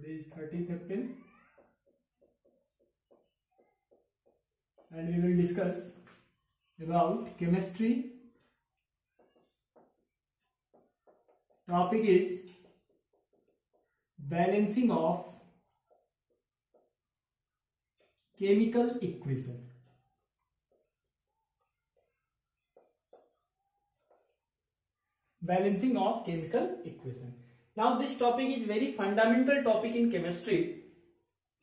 Today is 30th April and we will discuss about chemistry. Topic is balancing of chemical equation. Balancing of chemical equation. Now this topic is very fundamental topic in chemistry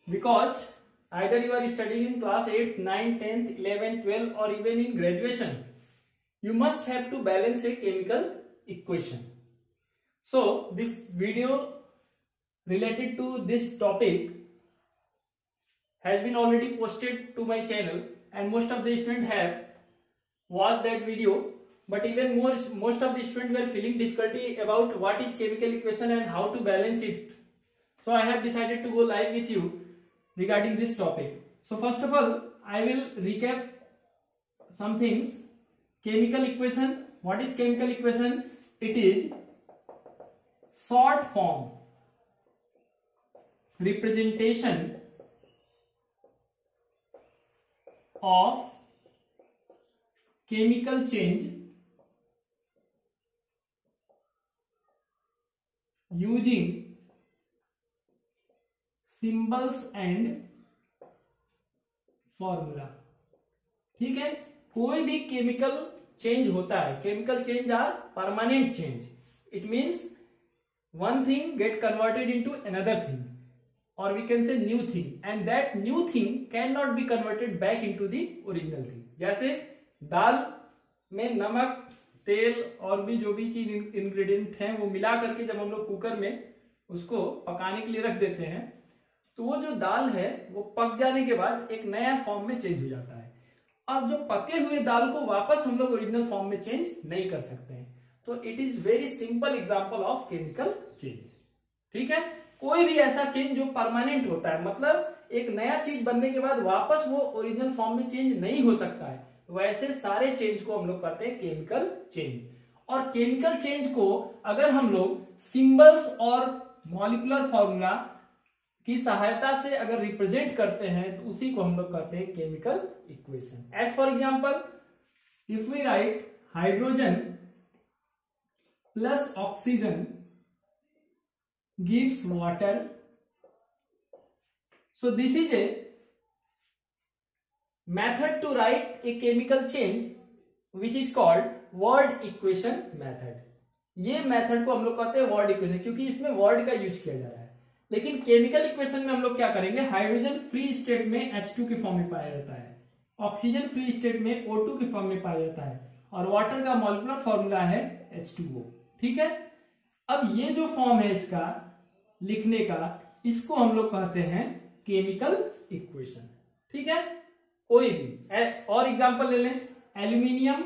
because either you are studying in class 8th, 9th, 10th, 11th, 12th or even in graduation, you must have to balance a chemical equation. So this video related to this topic has been already posted to my channel and most of the students have watched that video. But even most of the students were feeling difficulty about what is chemical equation and how to balance it. So I have decided to go live with you regarding this topic. So first of all, I will recap some things. Chemical equation. What is chemical equation? It is short form representation of chemical change using symbols and formula. ठीक है, कोई भी chemical change होता है, chemical change are permanent change. It means one thing get converted into another thing or we can say new thing and that new thing cannot be converted back into the original thing. जैसे दाल में नमक, तेल और भी जो भी चीज ingredient हैं वो मिला करके जब हम लोग कुकर में उसको पकाने के लिए रख देते हैं तो वो जो दाल है वो पक जाने के बाद एक नया फॉर्म में चेंज हो जाता है. और जो पके हुए दाल को वापस हम लोग ओरिजिनल फॉर्म में चेंज नहीं कर सकते हैं. तो it is very simple example of chemical change. ठीक है, कोई भी ऐसा चेंज जो परमानेंट होता है, मतलब एक नया चीज बनने के बाद वापस वो ओरिजिनल फॉर्म में चेंज नहीं हो सकता है, वैसे सारे चेंज को हम लोग कहते हैं केमिकल चेंज. और केमिकल चेंज को अगर हम लोग सिंबल्स और मॉलिक्यूलर फॉर्मूला की सहायता से अगर रिप्रेजेंट करते हैं तो उसी को हम लोग कहते हैं chemical equation. As for example, if we write hydrogen plus oxygen gives water, so this is a method to write a chemical change which is called word equation method. ये मेथड को हम लोग कहते हैं वर्ड इक्वेशन क्योंकि इसमें word का use किया जा रहा है. लेकिन केमिकल इक्वेशन में हम लोग क्या करेंगे, हाइड्रोजन फ्री स्टेट में H2 के फॉर्म में पाया जाता है, ऑक्सीजन फ्री स्टेट में O2 के फॉर्म में पाया जाता है और वाटर का मॉलिक्यूलर फॉर्मूला है H2O. ठीक है, अब ये जो फॉर्म है इसका लिखने का, इसको हम लोग कहते हैं केमिकल इक्वेशन. ठीक है, कोई भी और एग्जांपल ले लें. Aluminium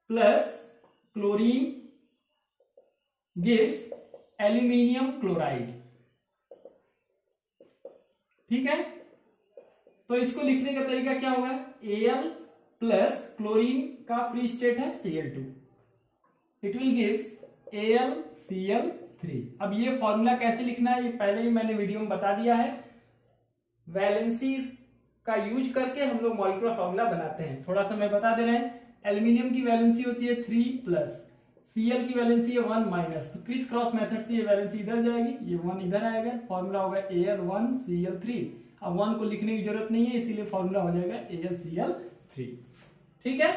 plus chlorine gives aluminium chloride. ठीक है, तो इसको लिखने का तरीका क्या होगा, Al प्लस क्लोरीन का फ्री स्टेट है Cl2, it will give AlCl3. अब ये फॉर्मूला कैसे लिखना है ये पहले ही मैंने वीडियो में बता दिया है. वैलेंसी का यूज करके हम लोग मॉलिक्यूलर फॉर्मूला बनाते हैं. थोड़ा सा मैं बता दे रहे हैं. एल्यूमिनियम की वैलेंसी होती है 3 प्लस, Cl की वैलेंसी है 1 माइनस, तो क्रिस क्रॉस मेथड से ये वैलेंसी इधर जाएगी, ये 1 इधर आएगा, फॉर्मूला होगा Al1Cl3. अब 1 को लिखने की जरूरत नहीं है इसीलिए फॉर्मूला हो जाएगा AlCl3. ठीक है,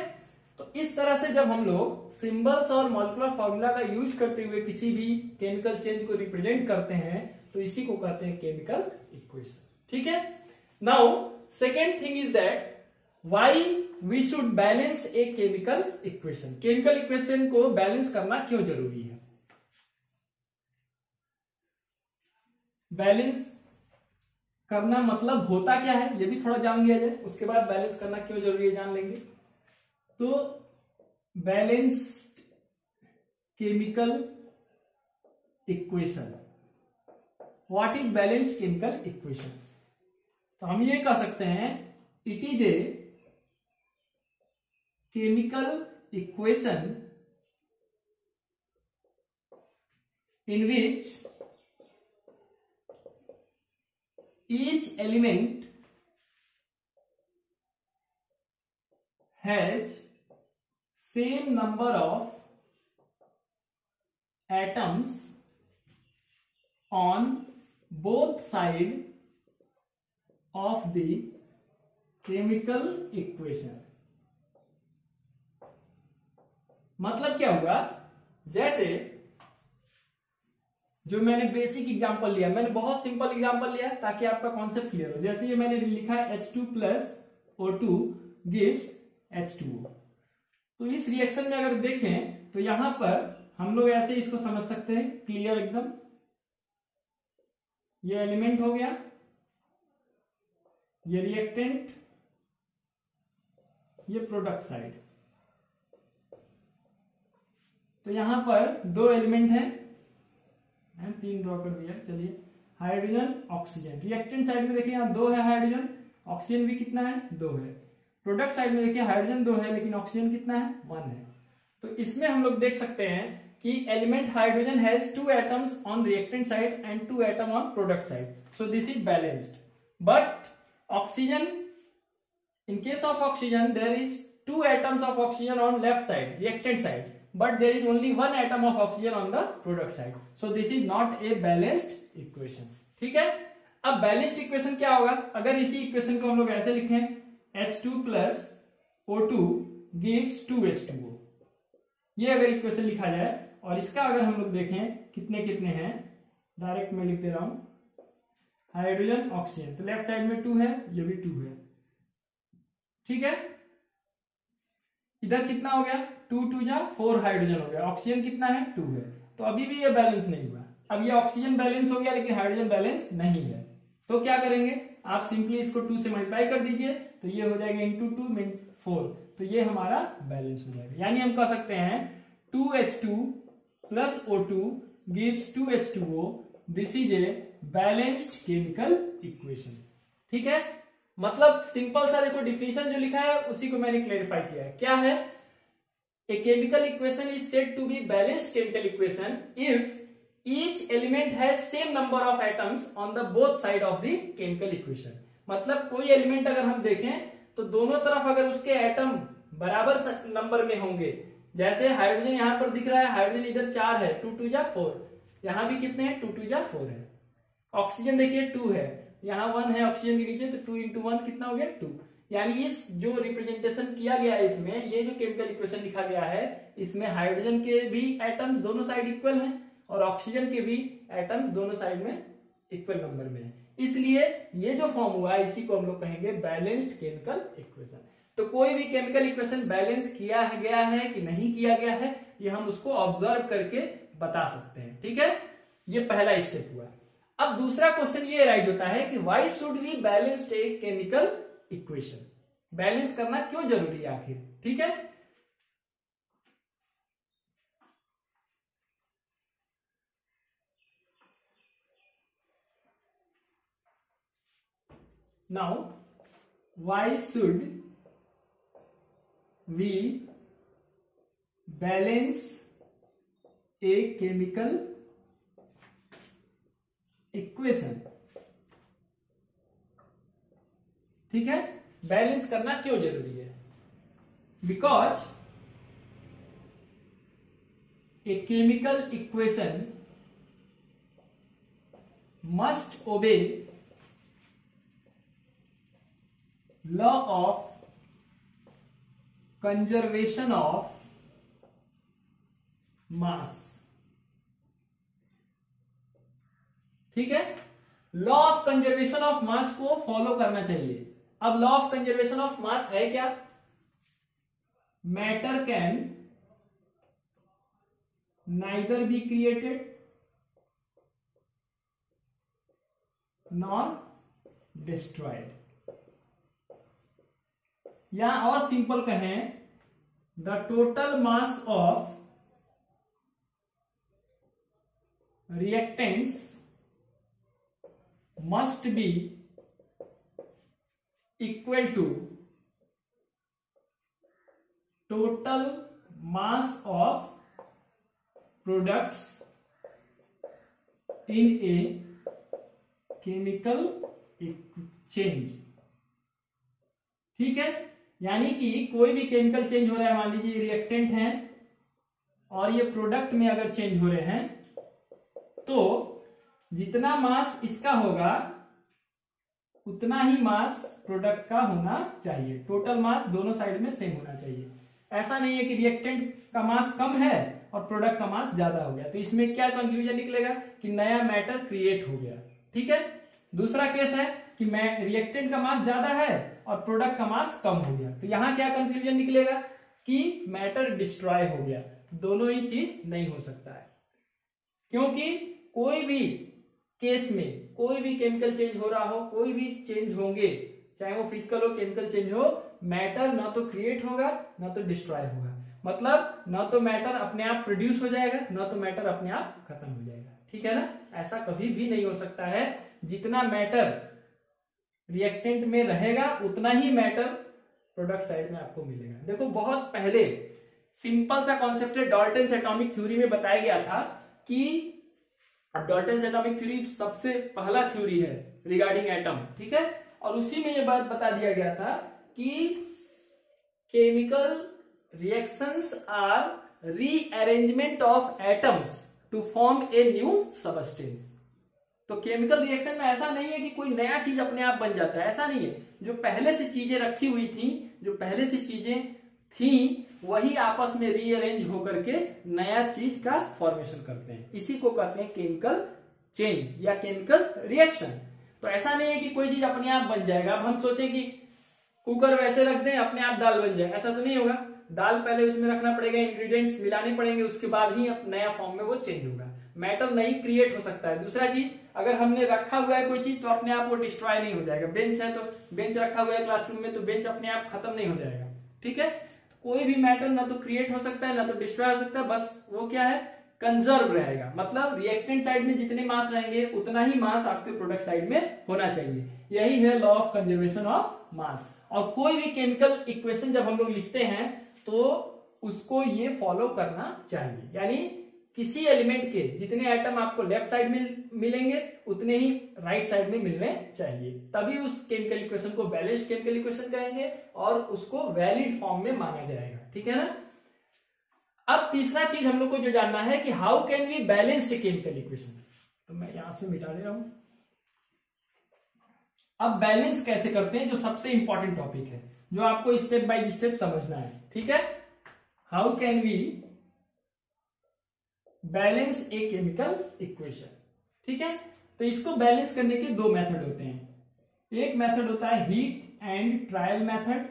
तो इस तरह से जब हम लोग सिंबल्स और मॉलिक्यूलर फॉर्मूला का यूज करते हुए किसी भी केमिकल चेंज को रिप्रेजेंट करते हैं तो इसी को कहते हैं केमिकल इक्वेशन. ठीक है, now second thing is that why we should balance a chemical equation. Chemical equation को बैलेंस करना क्यों जरूरी है. बैलेंस करना मतलब होता क्या है ये भी थोड़ा जान लिया जाए, उसके बाद बैलेंस करना क्यों जरूरी है जान लेंगे. तो balanced chemical equation, what is balanced chemical equation. तो हम ये कह सकते हैं it is a chemical equation in which each element has same number of atoms on both sides of the chemical equation. मतलब क्या हुआ, जैसे जो मैंने बेसिक एग्जांपल लिया, मैंने बहुत सिंपल एग्जांपल लिया ताकि आपका कॉन्सेप्ट क्लियर हो। जैसे ये मैंने लिखा है H2 plus O2 gives H2O। तो इस रिएक्शन में अगर देखें तो यहां पर हम लोग ऐसे इसको समझ सकते हैं, क्लियर एकदम। ये एलिमेंट हो गया, ये रिएक्टेंट, ये प्रोडक्ट साइड। तो यहां पर दो एलिमेंट हैं, 3 ड्रॉ कर दिया। चलिए, हाइड्रोजन ऑक्सीजन। रिएक्टेंट साइड में देखिए यहाँ 2 है हाइड्रोजन, ऑक्सीजन भी कितना है, 2 है। प्रोडक्ट साइड में देखिए हाइड्रोजन 2 है लेकिन ऑक्सीजन कितना है, 1 है। तो इसमें हम लोग देख सकते हैं कि element hydrogen has 2 atoms on reactant side and 2 atom on product side, so this is balanced. But oxygen, in case of oxygen there is 2 atoms of oxygen on left side, reactant side, but there is only 1 atom of oxygen on the product side, so this is not a balanced equation। ठीक है, अब balanced equation क्या होगा, अगर इसी equation को हम लोग ऐसे लिखें H2 plus O2 gives 2H2O, ये अगर इक्वेशन लिखा जाए और इसका अगर हम लोग देखें कितने कितने हैं, डायरेक्ट मैं लिख दे रहा हूं, हाइड्रोजन ऑक्सीजन, तो लेफ्ट साइड में 2 है, ये भी 2 है। ठीक है, इधर कितना हो गया, 2 2 जा 4 हाइड्रोजन हो गया, ऑक्सीजन कितना है, 2 है। तो अभी भी ये बैलेंस नहीं हुआ। अब ये ऑक्सीजन बैलेंस हो गया लेकिन हाइड्रोजन बैलेंस नहीं है, तो क्या करेंगे आप, सिंपली इसको 2 से मल्टीप्लाई कर दीजिए, तो ये हो जाएगा इंटू 2 मीन 4, तो ये हमारा बैलेंस हो जाएगा। यानी हम कह सकते हैं 2H2 plus O2 gives 2H2O, this is a balanced chemical equation. ठीक है, मतलब सिंपल सा देखो डिफिनेशन जो लिखा है उसी को मैंने क्लेरिफाई किया है। क्या है, a chemical equation is said to be balanced chemical equation if each element has same number of atoms on the both side of the chemical equation. मतलब कोई एलिमेंट अगर हम देखें तो दोनों तरफ अगर उसके एटम बराबर नंबर में होंगे, जैसे हाइड्रोजन यहां पर दिख रहा है, हाइड्रोजन इधर 4 है, 2 2 जा 4, यहां भी कितने हैं, 2 2 जा 4 है। ऑक्सीजन देखिए 2 है, यहाँ 1 है ऑक्सीजन के नीचे, तो 2 इंटू 1 कितना हो गया, 2। यानी इस जो रिप्रेजेंटेशन किया गया है इसमें, ये जो केमिकल इक्वेशन लिखा गया है, इसमें हाइड्रोजन के भी एटम्स दोनों साइड इक्वल हैं और ऑक्सीजन के भी एटम्स दोनों साइड में इक्वल नंबर में है। इसलिए ये जो फॉर्म हुआ है इसी को हम लोग कहेंगे बैलेंस्ड केमिकल इक्वेशन। तो कोई भी केमिकल इक्वेशन बैलेंस किया गया है कि नहीं किया गया है, ये हम उसको ऑब्जर्व करके बता सकते हैं। ठीक है, ये पहला स्टेप हुआ। अब दूसरा क्वेश्चन ये राइज होता है कि why should we balance a chemical equation, balance करना क्यों जरूरी है आखिर। ठीक है, now why should we balance a chemical equation. ठीक है, बैलेंस करना क्यों जरूरी है, because a chemical equation must obey law of conservation of mass. ठीक है, law of conservation of mass को फॉलो करना चाहिए। अब law of conservation of mass है क्या, matter can neither be created nor destroyed, या और सिंपल कहें the total mass of reactants must be equal to total mass of products in a chemical change. ठीक है, यानी कि कोई भी केमिकल चेंज हो रहा है, मान लीजिए रिएक्टेंट है और ये प्रोडक्ट में अगर चेंज हो रहे हैं, तो जितना मास इसका होगा उतना ही मास प्रोडक्ट का होना चाहिए। टोटल मास दोनों साइड में सेम होना चाहिए। ऐसा नहीं है कि रिएक्टेंट का मास कम है और प्रोडक्ट का मास ज्यादा हो गया, तो इसमें क्या कंक्लूजन निकलेगा कि नया मैटर क्रिएट हो गया। ठीक है, दूसरा केस है कि रिएक्टेंट का मास ज्यादा है और प्रोडक्ट का मास कम हो गया, तो यहां क्या कंक्लूजन निकलेगा कि मैटर डिस्ट्रॉय हो गया। दोनों ही चीज नहीं हो सकता है, क्योंकि कोई भी केस में कोई भी केमिकल चेंज हो रहा हो, कोई भी चेंज होंगे, चाहे वो फिजिकल हो केमिकल चेंज हो, मैटर ना तो क्रिएट होगा ना तो डिस्ट्रॉय होगा। मतलब ना तो मैटर अपने आप प्रोड्यूस हो जाएगा ना तो मैटर अपने आप खत्म हो जाएगा। ठीक है ना, ऐसा कभी भी नहीं हो सकता है। जितना मैटर रिएक्टेंट में रहेगा उतना ही मैटर प्रोडक्ट साइड में आपको मिलेगा। देखो बहुत पहले सिंपल सा कॉन्सेप्ट है, डाल्टन्स एटॉमिक थ्योरी में बताया गया था कि डाल्टन्स एटॉमिक थ्योरी सबसे पहला थ्योरी है रिगार्डिंग एटम। ठीक है, और उसी में ये बात बता दिया गया था कि chemical reactions are rearrangement of atoms to form a new substance. तो केमिकल रिएक्शन में ऐसा नहीं है कि कोई नया चीज अपने आप बन जाता है, ऐसा नहीं है। जो पहले से चीजें रखी हुई थी, जो पहले से चीजें थी, वही आपस में रीअरेंज होकर के नया चीज का फॉर्मेशन करते हैं। इसी को कहते हैं केमिकल चेंज या केमिकल रिएक्शन। तो ऐसा नहीं है कि कोई चीज अपने आप बन जाएगा। अब हम सोचें कि कुकर वैसे रख दें अपने आप दाल बन जाए, ऐसा तो नहीं होगा। दाल पहले उसमें रखना पड़ेगा, इंग्रेडिएंट्स मिलाने पड़ेंगे, उसके बाद ही नया फॉर्म में वो चेंज होगा। मैटर नहीं क्रिएट हो सकता है। दूसरा चीज, अगर हमने रखा हुआ है कोई चीज तो अपने आप वो डिस्ट्रॉय नहीं हो जाएगा। बेंच है तो बेंच रखा हुआ है क्लासरूम में, तो बेंच अपने आप खत्म नहीं हो जाएगा। ठीक है, कोई भी मैटर ना तो क्रिएट हो सकता है ना तो डिस्ट्रॉय हो सकता है, बस वो क्या है, कंजर्व रहेगा। मतलब रिएक्टेंट साइड में जितने मास रहेंगे उतना ही मास आपके प्रोडक्ट साइड में होना चाहिए। यही है लॉ ऑफ कंजर्वेशन ऑफ मास। और कोई भी केमिकल इक्वेशन जब हम लोग लिखते हैं तो उसको ये फॉलो करना चाहिए, यानी किसी एलिमेंट के जितने एटम आपको लेफ्ट साइड में मिलेंगे उतने ही राइट साइड में मिलने चाहिए, तभी उस केमिकल इक्वेशन को बैलेंस्ड केमिकल इक्वेशन कहेंगे और उसको वैलिड फॉर्म में माना जाएगा। ठीक है ना। अब तीसरा चीज हम लोग को जो जानना है कि how can we balance chemical equation. तो मैं यहां से मिटा दे रहा हूं। अब बैलेंस कैसे करते हैं, जो सबसे इंपॉर्टेंट टॉपिक है, जो आपको स्टेप बाय स्टेप समझना है। ठीक है, how can we balance a chemical equation. ठीक है, तो इसको बैलेंस करने के दो मेथड होते हैं। एक मेथड होता है हीट एंड ट्रायल मेथड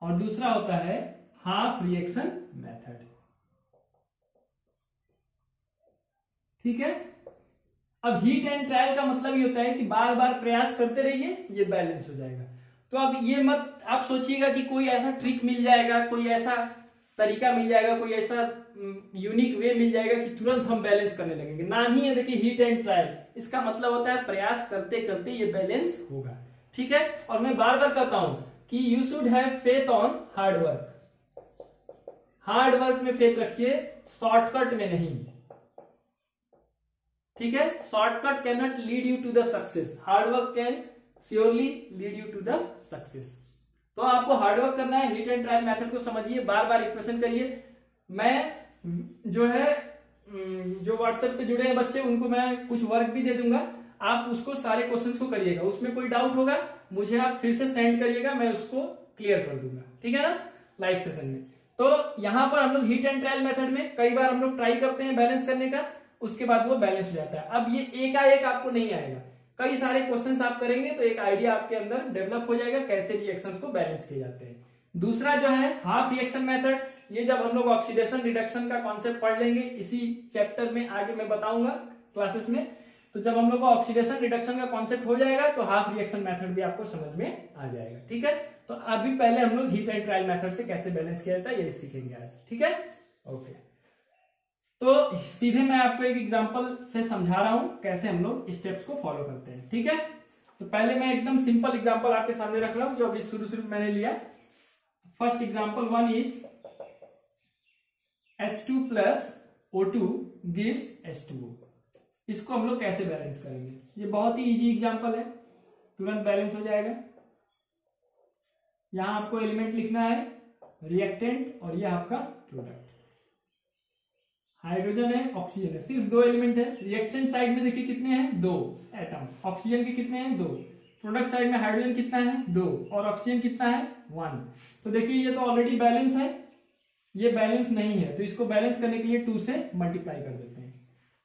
और दूसरा होता है हाफ रिएक्शन मेथड। ठीक है, अब हीट एंड ट्रायल का मतलब ये होता है कि बार बार प्रयास करते रहिए, ये बैलेंस हो जाएगा। तो अब ये मत आप सोचिएगा कि कोई ऐसा ट्रिक मिल जाएगा, कोई ऐसा तरीका मिल जाएगा, कोई ऐसा यूनिक वे मिल जाएगा कि तुरंत हम बैलेंस करने लगेंगे। ना ही है। देखिए हीट एंड ट्रायल, इसका मतलब होता है प्रयास करते करते ये बैलेंस होगा। ठीक है, और मैं बार बार कहता हूं कि you should have faith on hard work. Hard work में फेथ रखिए, शॉर्टकट में नहीं। ठीक है, shortcut can not lead you to the success, hard work can surely lead you to the success. तो आपको हार्डवर्क करना है, हीट एंड ट्रायल मेथड को समझिए, बार बार इक्वेशन करिए। मैं जो है जो व्हाट्सएप पे जुड़े हैं बच्चे, उनको मैं कुछ वर्क भी दे दूंगा, आप उसको सारे क्वेश्चंस को करिएगा। उसमें कोई डाउट होगा मुझे आप फिर से सेंड करिएगा, मैं उसको क्लियर कर दूंगा। ठीक है ना, लाइव सेशन में। तो यहां पर हम लोग हीट एंड ट्रायल मेथड में कई बार हम लोग ट्राई करते हैं बैलेंस करने का, उसके बाद वो बैलेंस हो जाता है। अब ये एकाएक आपको नहीं आएगा, कई सारे क्वेश्चंस आप करेंगे तो एक आइडिया आपके अंदर डेवलप हो जाएगा कैसे रिएक्शंस को बैलेंस किए जाते हैं। दूसरा जो है हाफ रिएक्शन मेथड, ये जब हम लोग ऑक्सीडेशन रिडक्शन का कॉन्सेप्ट पढ़ लेंगे इसी चैप्टर में, आगे मैं बताऊंगा क्लासेस में, तो जब हम लोग को ऑक्सीडेशन रिडक्शन का कॉन्सेप्ट हो जाएगा तो हाफ रिएक्शन मेथड भी आपको समझ में आ जाएगा। ठीक है, तो अभी पहले हम लोग हीट एंड ट्रायल मेथड से कैसे बैलेंस किया जाता है यही सीखेंगे आज। ठीक है, ओके। तो सीधे मैं आपको एक एग्जांपल से समझा रहा हूं कैसे हम लोग स्टेप्स को फॉलो करते हैं। ठीक है, तो पहले मैं एकदम सिंपल एग्जांपल आपके सामने रख रहा हूं जो अभी शुरू में मैंने लिया। First example 1 is H2 plus O2 gives H2O। इसको हम लोग कैसे बैलेंस करेंगे? ये बहुत ही इजी एग्जांपल है, तुरंत बैलेंस हो जाएगा। यहां आपको एलिमेंट लिखना है रिएक्टेंट और ये आपका प्रोडक्ट। हाइड्रोजन है, ऑक्सीजन है, सिर्फ दो एलिमेंट है। रिएक्टेंट साइड में देखिए कितने हैं? 2 एटम। ऑक्सीजन के कितने हैं? 2। प्रोडक्ट साइड में हाइड्रोजन कितना है? 2 और ऑक्सीजन कितना है? 1। तो देखिए ये तो ऑलरेडी बैलेंस है, ये बैलेंस नहीं है, तो इसको बैलेंस करने के लिए 2 से मल्टीप्लाई कर देते हैं।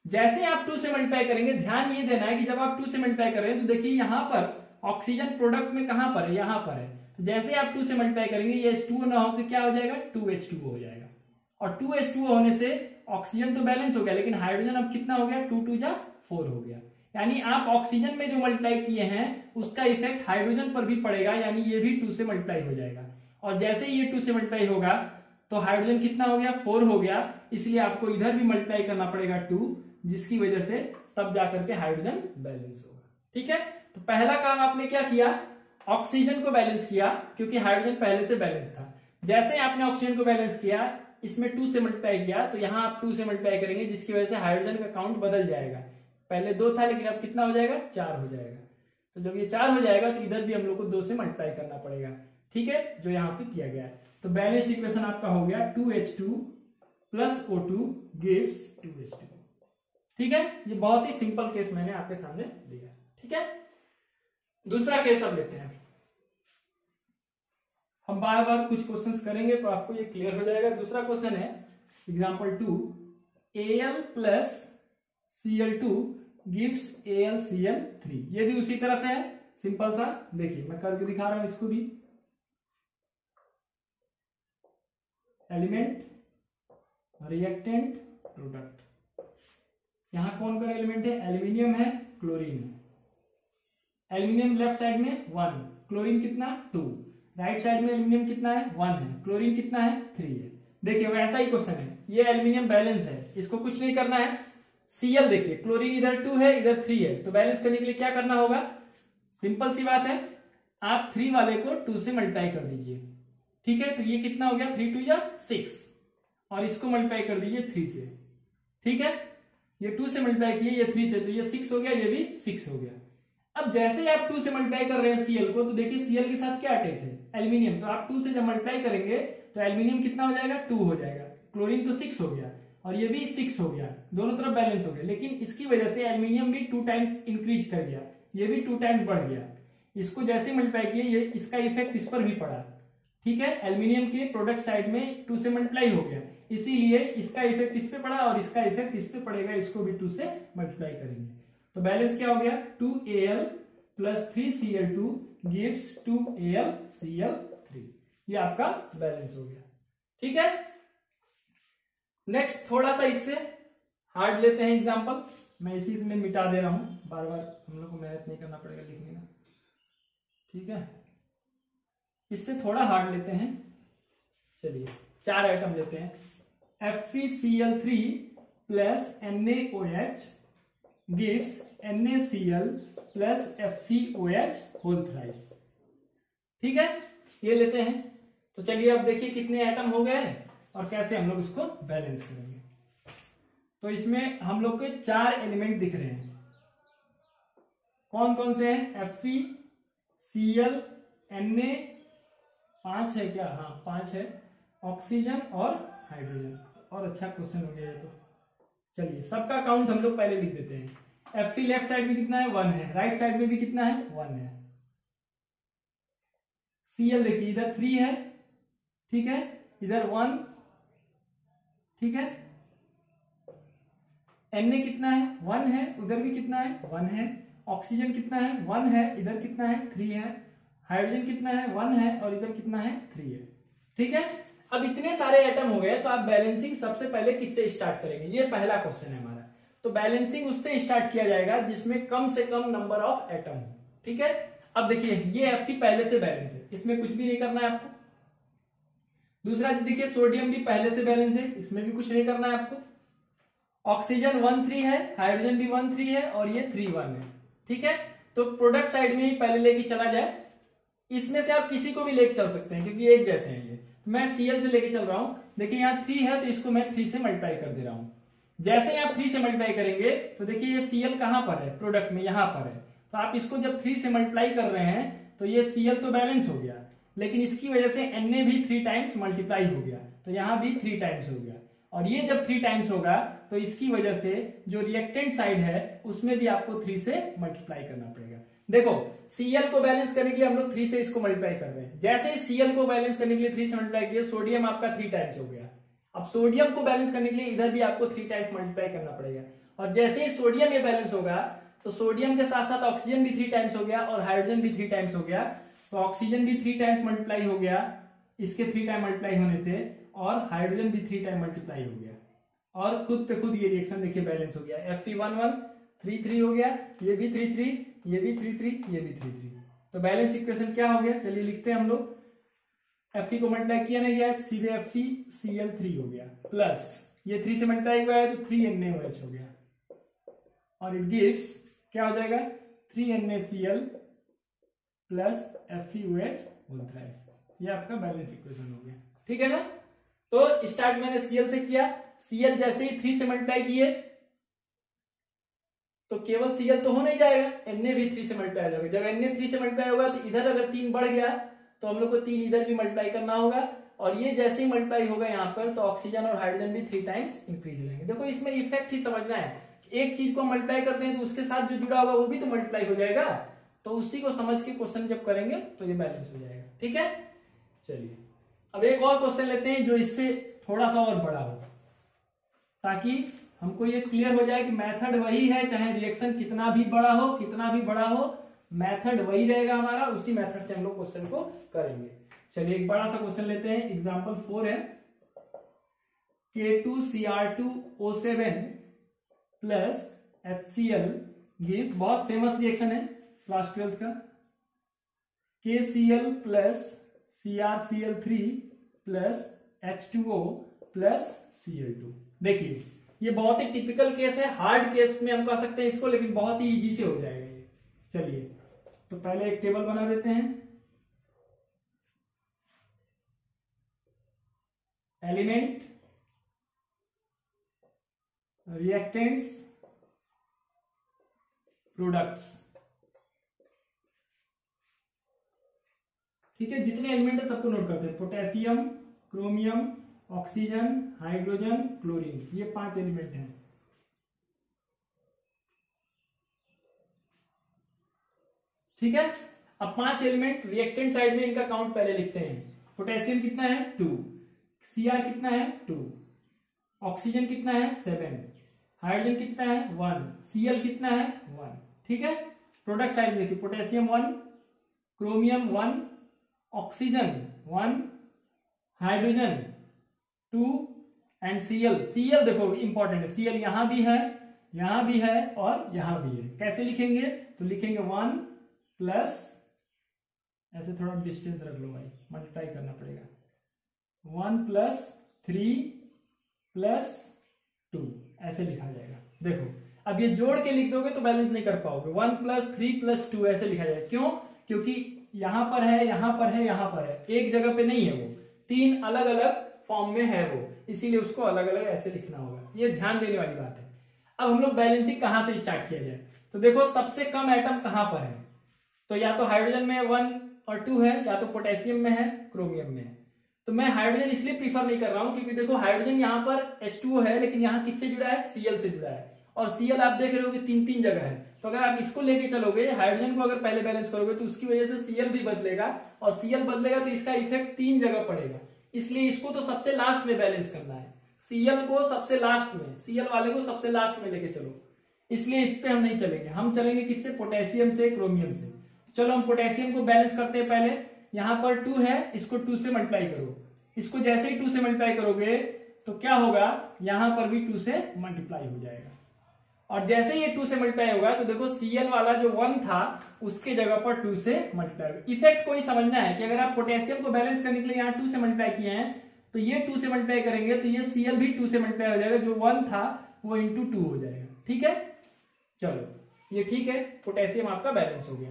जैसे आप 2 से मल्टीप्लाई करेंगे, ध्यान ये देना है कि जब आप 2 से मल्टीप्लाई कर रहे हैं तो देखिए यहां पर ऑक्सीजन प्रोडक्ट में कहां पर है? यहां पर है। तो जैसे आप 2 से मल्टीप्लाई करेंगे, ये H2O ना होकर क्या हो जाएगा? 2H2O हो जाएगा। और 2H2O होने से ऑक्सीजन तो बैलेंस हो गया, लेकिन हाइड्रोजन अब कितना हो गया? 2 2 जा 4 हो गया। यानी आप ऑक्सीजन में जो मल्टीप्लाई किए हैं उसका इफेक्ट हाइड्रोजन पर भी पड़ेगा, यानी ये भी 2 से मल्टीप्लाई हो जाएगा। और जैसे ही ये 2 से मल्टीप्लाई होगा तो हाइड्रोजन कितना हो गया? 4 हो गया। इसलिए आपको इधर भी मल्टीप्लाई करना पड़ेगा 2, जिसकी वजह से तब जाकर के हाइड्रोजन बैलेंस होगा। ठीक है, तो पहला काम आपने क्या किया? ऑक्सीजन को बैलेंस किया, क्योंकि हाइड्रोजन पहले से बैलेंस था। जैसे आपने ऑक्सीजन को बैलेंस किया, इसमें 2 से मल्टीप्लाई किया, तो यहां आप 2 से मल्टीप्लाई करेंगे, जिसकी वजह से हाइड्रोजन का काउंट बदल जाएगा। पहले 2 था, लेकिन अब कितना हो जाएगा? 4 हो जाएगा। तो जब ये 4 हो जाएगा तो इधर भी हम लोग को 2 से मल्टीप्लाई करना पड़ेगा। ठीक है, जो यहाँ पे किया गया है। तो बैलेंस्ड इक्वेशन आपका हो गया 2H2 plus O2 gives 2H2। ठीक है, ये बहुत ही सिंपल केस मैंने आपके सामने दिया। ठीक है, दूसरा केस अब लेते हैं। हम बार बार कुछ क्वेश्चंस करेंगे तो आपको ये क्लियर हो जाएगा। दूसरा क्वेश्चन है example 2, Al plus Cl2 gives AlCl3। ये भी उसी तरह से है, सिंपल सा। देखिए मैं करके दिखा रहा हूं इसको भी। Element, reactant, product. यहां कौन कौन एलिमेंट है? एल्यूमिनियम है, क्लोरीन है। एल्यूमिनियम लेफ्ट साइड में 1, क्लोरीन कितना? 2। राइट साइड में एल्यूमिनियम कितना है? 1 है, क्लोरीन कितना है? 3 है। देखिए वैसा ही क्वेश्चन है, ये एल्यूमिनियम बैलेंस है, इसको कुछ नहीं करना है। Cl देखिए, क्लोरीन इधर 2 है, इधर 3 है, तो बैलेंस करने के लिए क्या करना होगा? सिंपल सी बात है, आप 3 वाले को 2 से मल्टीप्लाई कर दीजिए। ठीक है, तो ये कितना हो गया? 3 2 जा 6, और इसको मल्टीप्लाई कर दीजिए 3 से। ठीक है, ये 2 से मल्टीप्लाई किए, ये 3 से, तो ये 6 हो गया, ये भी 6 हो गया। अब जैसे ही आप 2 से मल्टीप्लाई कर रहे हैं Cl को, तो देखिए Cl के साथ क्या अटैच है? एल्यूमिनियम। तो आप 2 से जब मल्टीप्लाई करेंगे तो एल्यूमिनियम कितना हो जाएगा? 2 हो जाएगा। क्लोरीन तो 6 हो गया और ये भी 6 हो गया, दोनों तरफ बैलेंस हो गया। लेकिन इसकी वजह से एल्यूमिनियम भी 2 टाइम्स इंक्रीज कर गया, ये भी 2 टाइम्स बढ़ गया। इसको जैसे मल्टीप्लाई किए, ये इसका इफेक्ट इस पर भी पड़ा। ठीक है, एल्यूमिनियम के प्रोडक्ट साइड में 2 से मल्टीप्लाई हो गया, इसीलिए इसका इफेक्ट इस पे पड़ा और इसका इफेक्ट इस पे पड़ेगा, इसको भी 2 से मल्टीप्लाई करेंगे। तो बैलेंस क्या हो गया? 2Al plus 3Cl2 gives 2AlCl3। ये आपका बैलेंस हो गया। ठीक है, नेक्स्ट थोड़ा सा इससे हार्ड लेते हैं एग्जांपल। मैं इसी में मिटा दे रहा हूं, बार बार हम लोग को मेहनत नहीं करना पड़ेगा लिखने का। ठीक है, इससे थोड़ा हार्ड लेते हैं। चलिए 4 आइटम लेते हैं। FeCl3 plus NaOH gives NaCl plus FeOH whole thrice. ठीक है, ये लेते हैं। तो चलिए अब देखिए कितने आइटम हो गए और कैसे हम लोग इसको बैलेंस करेंगे। तो इसमें हम लोग के 4 एलिमेंट दिख रहे हैं। कौन कौन से हैं? FeCl, Na 5 है क्या? हाँ 5 है, ऑक्सीजन और हाइड्रोजन। और अच्छा क्वेश्चन हो गया ये तो। चलिए सबका काउंट हम लोग पहले लिख देते हैं। Fe लेफ्ट साइड में कितना है? 1 है, राइट साइड में भी कितना है? 1 है। Cl देखिए इधर 3 है, ठीक है, इधर 1, ठीक है। Na कितना है? 1 है, उधर भी कितना है? 1 है। ऑक्सीजन कितना है? 1 है, इधर कितना है? 3 है। हाइड्रोजन कितना है? 1 है, और इधर कितना है? 3 है। ठीक है, अब इतने सारे एटम हो गए, तो आप बैलेंसिंग सबसे पहले किससे स्टार्ट करेंगे? ये पहला क्वेश्चन है हमारा। तो बैलेंसिंग उससे स्टार्ट किया जाएगा जिसमें कम से कम नंबर ऑफ एटम हो। ठीक है, अब देखिए ये Fe पहले से बैलेंस है, इसमें कुछ भी नहीं करना है आपको। दूसरा देखिए सोडियम भी पहले से बैलेंस है, इसमें भी कुछ नहीं करना है आपको। ऑक्सीजन 1 3 है, हाइड्रोजन भी 1 3 है, और ये 3 1 है। ठीक है, तो प्रोडक्ट साइड में ही पहले लेके चला जाए। इसमें से आप किसी को भी लेके चल सकते हैं क्योंकि एक जैसे हैं ये। मैं Cl से लेके चल रहा हूं। देखिए यहाँ 3 है, तो इसको मैं 3 से मल्टीप्लाई कर दे रहा हूं। जैसे ही आप 3 से मल्टीप्लाई करेंगे तो देखिए ये Cl कहां पर है, प्रोडक्ट में यहां पर है, तो आप इसको जब 3 से मल्टीप्लाई कर रहे हैं तो ये Cl तो बैलेंस हो गया, लेकिन इसकी वजह से Na भी 3 टाइम्स मल्टीप्लाई हो गया, तो यहां भी 3 टाइम्स हो गया, और ये जब 3 टाइम्स होगा तो इसकी वजह से जो रिएक्टेंट साइड है उसमें भी आपको 3 से मल्टीप्लाई करना पड़ेगा। देखो Cl को बैलेंस करने के लिए हम लोग 3 से इसको मल्टीप्लाई कर रहे हैं, जैसे ही Cl को बैलेंस करने के लिए 3 से मल्टीप्लाई किया, सोडियम आपका 3 टाइम्स हो गया। अब सोडियम को बैलेंस करने के लिए इधर भी आपको 3 टाइम्स मल्टीप्लाई करना पड़ेगा, और जैसे ही सोडियम ये बैलेंस होगा तो सोडियम के साथ साथ ऑक्सीजन भी 3 टाइम्स हो गया और हाइड्रोजन भी 3 टाइम्स हो गया, तो ऑक्सीजन भी 3 टाइम्स मल्टीप्लाई हो गया इसके 3 टाइम मल्टीप्लाई होने से, और हाइड्रोजन भी 3 टाइम मल्टीप्लाई हो गया, और खुद पे खुद ये रिएक्शन देखिए बैलेंस हो गया। Fe11 3 हो गया, ये भी 3, ये भी 3, ये भी 3, तो बैलेंस इक्वेशन क्या हो गया, चलिए लिखते हैं हम लोग। Fe को मल्टीप्लाई किया नहीं गया, सीधे FeCl3 हो गया, प्लस ये 3 से मल्टीप्लाई हुआ है तो 3NaOH हो गया, और इट गिव्स क्या हो जाएगा 3NaCl प्लस FeOH, ये आपका बैलेंस इक्वेशन हो गया, ठीक है ना। तो स्टार्ट मैंने Cl से किया, Cl जैसे ही 3 से मल्टीप्लाई किए तो केवल Cl तो हो नहीं जाएगा, Na भी 3 से मल्टीप्लाई हो जाएगा, जब Na 3 से मल्टीप्लाई होगा तो इधर अगर 3 बढ़ गया तो हम लोग को 3 इधर भी मल्टीप्लाई करना होगा, और ये जैसे ही मल्टीप्लाई होगा यहाँ पर तो ऑक्सीजन और हाइड्रोजन भी 3 टाइम्स इंक्रीज हो जाएंगे। देखो इसमें इफेक्ट ही समझना है, एक चीज को मल्टीप्लाई करते हैं तो उसके साथ जो जुड़ा होगा वो भी तो मल्टीप्लाई हो जाएगा, तो उसी को समझ के क्वेश्चन जब करेंगे तो ये बैलेंस हो जाएगा, ठीक है। चलिए अब एक और क्वेश्चन लेते हैं जो इससे थोड़ा सा और बड़ा हो, ताकि हमको ये क्लियर हो जाए कि मेथड वही है, चाहे रिएक्शन कितना भी बड़ा हो मेथड वही रहेगा हमारा, उसी मेथड से हम लोग क्वेश्चन को करेंगे। चलिए एक बड़ा सा क्वेश्चन लेते हैं, एग्जांपल 4 है, K2Cr2O7 प्लस HCl गिव्स, बहुत फेमस रिएक्शन है क्लास 12 का, KCl plus CrCl3 plus H2O plus Cl2। देखिए ये बहुत ही टिपिकल केस है, हार्ड केस में हम कह सकते हैं इसको, लेकिन बहुत ही इजी से हो जाएगा ये। चलिए तो पहले एक टेबल बना देते हैं, एलिमेंट, रिएक्टेंट्स, प्रोडक्ट्स, ठीक है। जितने एलिमेंट है सबको नोट करते हैं, potassium, chromium, oxygen, hydrogen, chlorine, ये 5 एलिमेंट हैं। ठीक है, अब 5 एलिमेंट रिएक्टेंट साइड में इनका काउंट पहले लिखते हैं। पोटेशियम कितना है 2, Cr कितना है 2, ऑक्सीजन कितना है 7, हाइड्रोजन कितना है 1, Cl कितना है 1। ठीक है, प्रोडक्ट साइड में देखिए, potassium 1, chromium 1, oxygen 1, hydrogen 2 and Cl देखो इंपॉर्टेंट है, Cl यहां भी है, यहां भी है और यहां भी है। कैसे लिखेंगे, तो लिखेंगे 1 प्लस, ऐसे थोड़ा डिस्टेंस रख लो भाई, मल्टीप्लाई करना पड़ेगा, 1 प्लस 3 प्लस 2, ऐसे लिखा जाएगा। देखो अब ये जोड़ के लिख दोगे तो बैलेंस नहीं कर पाओगे, 1 प्लस 3 प्लस 2 ऐसे लिखा जाएगा। क्यों, क्योंकि यहां पर है, यहां पर है, यहां पर है, एक जगह पे नहीं है, वो 3 अलग अलग फॉर्म में है वो, इसीलिए उसको अलग अलग ऐसे लिखना होगा। ये ध्यान देने वाली बात है। अब हम लोग बैलेंसिंग कहां से स्टार्ट किया जाए, तो देखो सबसे कम एटम कहां पर है, तो या तो हाइड्रोजन में 1 और 2 है, या तो पोटेशियम में है, क्रोमियम में है। तो मैं हाइड्रोजन इसलिए प्रीफर नहीं कर रहा हूं क्योंकि देखो हाइड्रोजन यहाँ पर H2O है, लेकिन यहाँ किससे जुड़ा है, Cl से जुड़ा है, और Cl आप देख रहे हो कि 3 जगह है। तो अगर आप इसको लेके चलोगे, हाइड्रोजन को अगर पहले बैलेंस करोगे तो उसकी वजह से Cl भी बदलेगा, और Cl बदलेगा तो इसका इफेक्ट 3 जगह पड़ेगा, इसलिए इसको तो सबसे लास्ट में बैलेंस करना है। Cl को सबसे लास्ट में, Cl वाले को सबसे लास्ट में लेके चलो, इसलिए इस पे हम नहीं चलेंगे, हम चलेंगे किससे, पोटेशियम से, क्रोमियम से। चलो हम पोटेशियम को बैलेंस करते हैं। पहले यहां पर 2 है, इसको 2 से मल्टीप्लाई करो, इसको जैसे ही 2 से मल्टीप्लाई करोगे तो क्या होगा, यहां पर भी 2 से मल्टीप्लाई हो जाएगा, और जैसे ही ये 2 से मल्टीप्लाई होगा तो देखो Cl वाला जो 1 था उसके जगह पर 2 से मल्टीप्लाई होगा। इफेक्ट को ही समझना है कि अगर आप पोटेशियम को बैलेंस करने के लिए यहाँ 2 से मल्टीप्लाई किए हैं तो ये 2 से मल्टीप्लाई करेंगे तो ये Cl भी 2 से मल्टीप्लाई हो जाएगा, जो 1 था वो इंटू 2 हो जाएगा। ठीक है, चलो ये ठीक है, पोटेशियम आपका बैलेंस हो गया,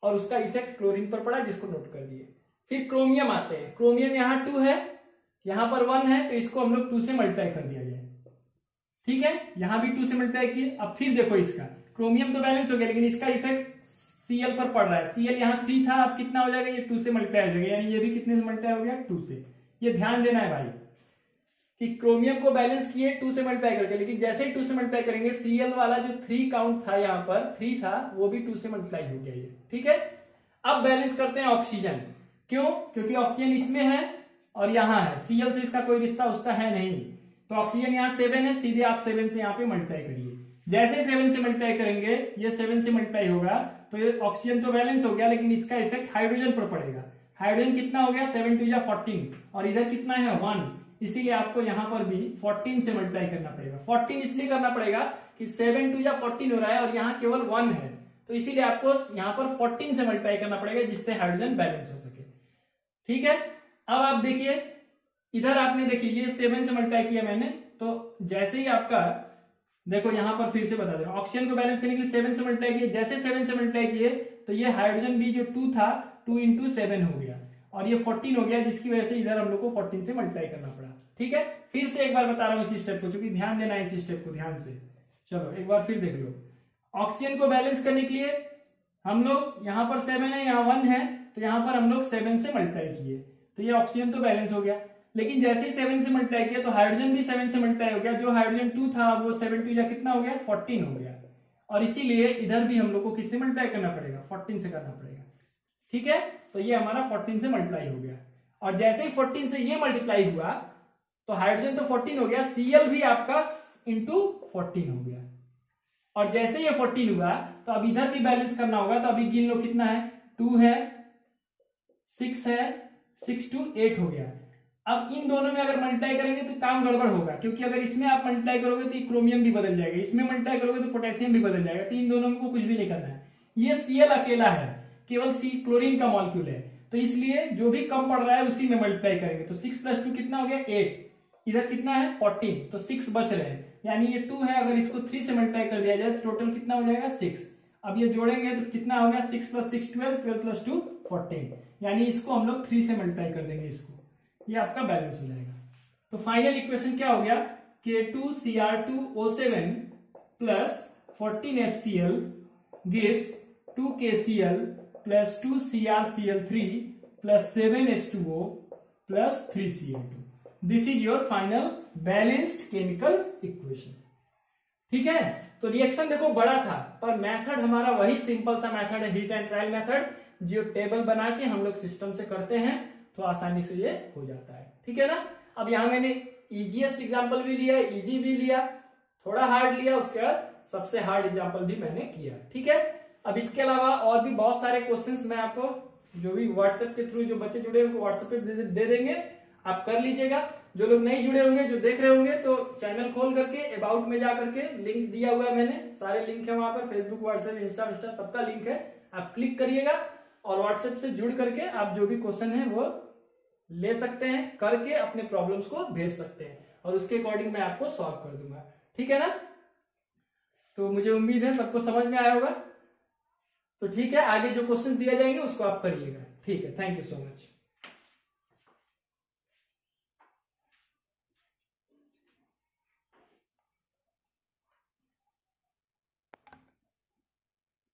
और उसका इफेक्ट क्लोरीन पर पड़ा जिसको नोट कर दिए। फिर क्रोमियम आते हैं, क्रोमियम यहाँ 2 है, यहाँ पर 1 है, तो इसको हम लोग 2 से मल्टीप्लाई कर दिया जाए। ठीक है, यहां भी 2 से मल्टीप्लाई किए। अब फिर देखो इसका क्रोमियम तो बैलेंस हो गया, लेकिन इसका इफेक्ट Cl पर पड़ रहा है। Cl यहाँ 3 था, अब कितना हो जाएगा, ये 2 से मल्टीप्लाई हो जाएगा, यानी ये भी कितने से मल्टीप्लाई हो गया, 2 से। ये ध्यान देना है भाई कि क्रोमियम को बैलेंस किए 2 से मल्टीप्लाई करके, लेकिन जैसे ही 2 से मल्टीप्लाई करेंगे Cl वाला जो 3 काउंट था यहाँ पर 3 था, वो भी 2 से मल्टीप्लाई हो गया ये। ठीक है, अब बैलेंस करते हैं ऑक्सीजन। क्यों? क्योंकि ऑक्सीजन इसमें है और यहाँ है, Cl से इसका कोई रिश्ता उसका है नहीं, तो ऑक्सीजन यहाँ 7 है, सीधे आप 7 से यहाँ पे मल्टीप्लाई करिए। जैसे 7 से मल्टीप्लाई करेंगे, ये 7 से मल्टीप्लाई होगा, तो ये ऑक्सीजन तो बैलेंस हो गया, लेकिन इसका इफेक्ट हाइड्रोजन पर पड़ेगा। हाइड्रोजन कितना हो गया, 7 2 14, और इधर कितना है 1, इसीलिए आपको यहाँ पर भी 14 से मल्टीप्लाई करना पड़ेगा। 14 इसलिए करना पड़ेगा कि 7 2 14 हो रहा है और यहाँ केवल 1 है, तो इसीलिए आपको यहाँ पर 14 से मल्टीप्लाई करना पड़ेगा, जिससे हाइड्रोजन बैलेंस हो सके। ठीक है, अब आप देखिए इधर आपने देखिए ये 7 से मल्टीप्लाई किया मैंने, तो जैसे ही आपका देखो यहाँ पर फिर से बता दे रहा हूं, ऑक्सीजन को बैलेंस करने के लिए 7 से मल्टीप्लाई किए, जैसे 7 से मल्टीप्लाई किए तो ये हाइड्रोजन भी जो 2 था 2 × 7 हो गया, और ये 14 हो गया, जिसकी वजह से इधर हम लोग को 14 से मल्टीप्लाई करना पड़ा। ठीक है, फिर से एक बार बता रहा हूँ इसी स्टेप को, क्योंकि ध्यान देना है इसी स्टेप को ध्यान से। चलो एक बार फिर देख लो, ऑक्सीजन को बैलेंस करने के लिए हम लोग यहाँ पर 7 है, यहाँ 1 है, तो यहाँ पर हम लोग 7 से मल्टीप्लाई किए, तो ये ऑक्सीजन तो बैलेंस हो गया। लेकिन जैसे ही 7 से मल्टीप्लाई किया तो हाइड्रोजन भी 7 से मल्टीप्लाई हो गया, जो हाइड्रोजन 2 था वो 7 2 कितना हो गया, 14 हो गया, और इसीलिए इधर भी हम लोग को किससे मल्टीप्लाई करना पड़ेगा, 14 से करना पड़ेगा। ठीक है, तो ये हमारा 14 से मल्टीप्लाई हो गया, और जैसे ही 14 से ये मल्टीप्लाई हुआ तो हाइड्रोजन तो 14 हो गया, Cl भी आपका इंटू 14 हो गया, और जैसे ये 14 हुआ तो अब इधर भी बैलेंस करना होगा, तो अभी गिन लो कितना है, 2 है, 6 है, 6 2 8 हो गया। अब इन दोनों में अगर मल्टीप्लाई करेंगे तो काम गड़बड़ होगा, क्योंकि अगर इसमें आप मल्टीप्लाई करोगे तो क्रोमियम भी बदल जाएगा, इसमें मल्टीप्लाई करोगे तो पोटेशियम भी बदल जाएगा, तो इन दोनों को कुछ भी नहीं करना है। ये Cl अकेला है, केवल C क्लोरीन का मॉलिक्यूल है, तो इसलिए जो भी कम पड़ रहा है उसी में मल्टीप्लाई करेंगे। तो 6 + 2 कितना हो गया, 8, इधर कितना है 14, तो 6 बच रहे हैं, यानी ये 2 है, अगर इसको 3 से मल्टीप्लाई कर दिया जाए टोटल कितना हो जाएगा 6। अब ये जोड़ेंगे तो कितना हो गया, 6 + 6 12, 12 + 2 14, यानी इसको हम लोग 3 से मल्टीप्लाई कर देंगे, इसको, ये आपका बैलेंस हो जाएगा। तो फाइनल इक्वेशन क्या हो गया, K2Cr2O7 + 14HCl gives 2KCl + 2CrCl3 + 7H2O + 3Cl2। This is your final balanced chemical equation. ठीक है, तो रिएक्शन देखो बड़ा था, पर मेथड हमारा वही सिंपल सा मेथड है, हीट एंड ट्रायल मेथड, जो टेबल बना के हम लोग सिस्टम से करते हैं, तो आसानी से ये हो जाता है। ठीक है ना, अब यहाँ मैंने इजीएस्ट एग्जांपल भी लिया, इजी भी लिया, थोड़ा हार्ड लिया, उसके बाद सबसे हार्ड एग्जांपल भी मैंने किया। ठीक है, अब इसके अलावा और भी बहुत सारे क्वेश्चंस मैं आपको जो भी व्हाट्सएप के थ्रू जो बच्चे जुड़े उनको व्हाट्सएप पे दे देंगे, आप कर लीजिएगा। जो लोग नहीं जुड़े होंगे, जो देख रहे होंगे, तो चैनल खोल करके अबाउट में जा करके लिंक दिया हुआ है मैंने, सारे लिंक है वहां पर, फेसबुक, व्हाट्सएप, इंस्टा सबका लिंक है, आप क्लिक करिएगा और व्हाट्सएप से जुड़ करके आप जो भी क्वेश्चन है वो ले सकते हैं, करके अपने प्रॉब्लम्स को भेज सकते हैं, और उसके अकॉर्डिंग मैं आपको सॉल्व कर दूंगा। ठीक है ना, तो मुझे उम्मीद है सबको समझ में आया होगा। तो ठीक है, आगे जो क्वेश्चन दिए जाएंगे उसको आप करिएगा। ठीक है, थैंक यू सो मच।